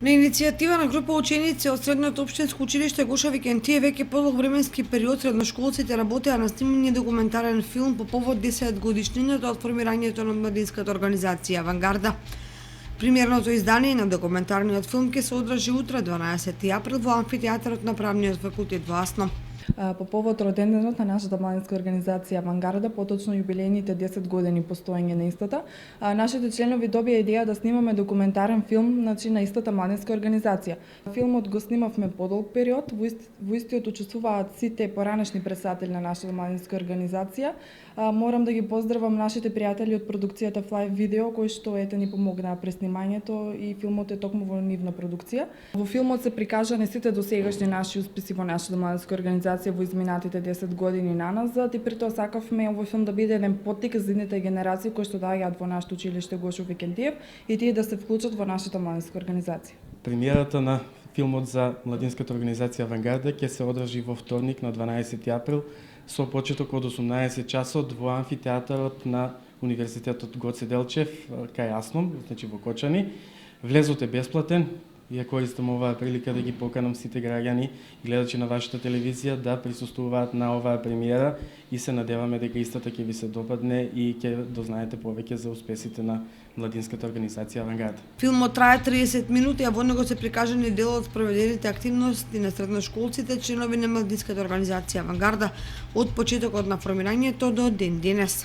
На иницијатива на група ученици од Средното општинско училиште Гоша Викентиев веќе подолг временски период средношколците работеа на снимање документарен филм по повод 10 годишнината од формирањето на младинската организација Авангарда. Премиерното издание на документарниот филм ќе се одржи утре 12 април во амфитеатарот на Правниот факултет во Асно. По повод роденденот на нашата младинска организација Авангарда, поточно јубилејните 10 години постоење на истата, нашите членови добија идеја да снимаме документарен филм на истата младинска организација. Филмот го снимавме подолг период, во истиот учествуваат сите поранешни претставители на нашата младинска организација. Морам да ги поздравам нашите пријатели од продукцијата Fly Video, кои што ни помогнаа при снимањето и филмот е токму во нивна продукција. Во филмот се прикажани сите досегашни наши успеси во нашата младинска организација во изминатите 10 години наназад и при тоа сакавме овој филм да биде еден поттик за идните генерации кои што доаѓаат во нашето училиште Гошо Викентиев и тие да се вклучат во нашата младинска организација. Премиерата на филмот за младинската организација Авангарда ќе се одржи во вторник на 12 април со почеток од 18 часот во амфитеатарот на Универзитетот Гоце Делчев кај Асно, значи во Кочани. Влезот е бесплатен. Ја користам оваа прилика да ги поканам сите граѓани и гледачи на вашата телевизија да присуствуваат на оваа премиера и се надеваме дека истата ќе ви се допадне и ќе дознаете повеќе за успесите на младинската организација Авангарда. Филмот трае 30 минути, а во него се прикажани дел од спроведените активности на средношколците, членови на младинската организација Авангарда од почетокот на формирањето до ден денес.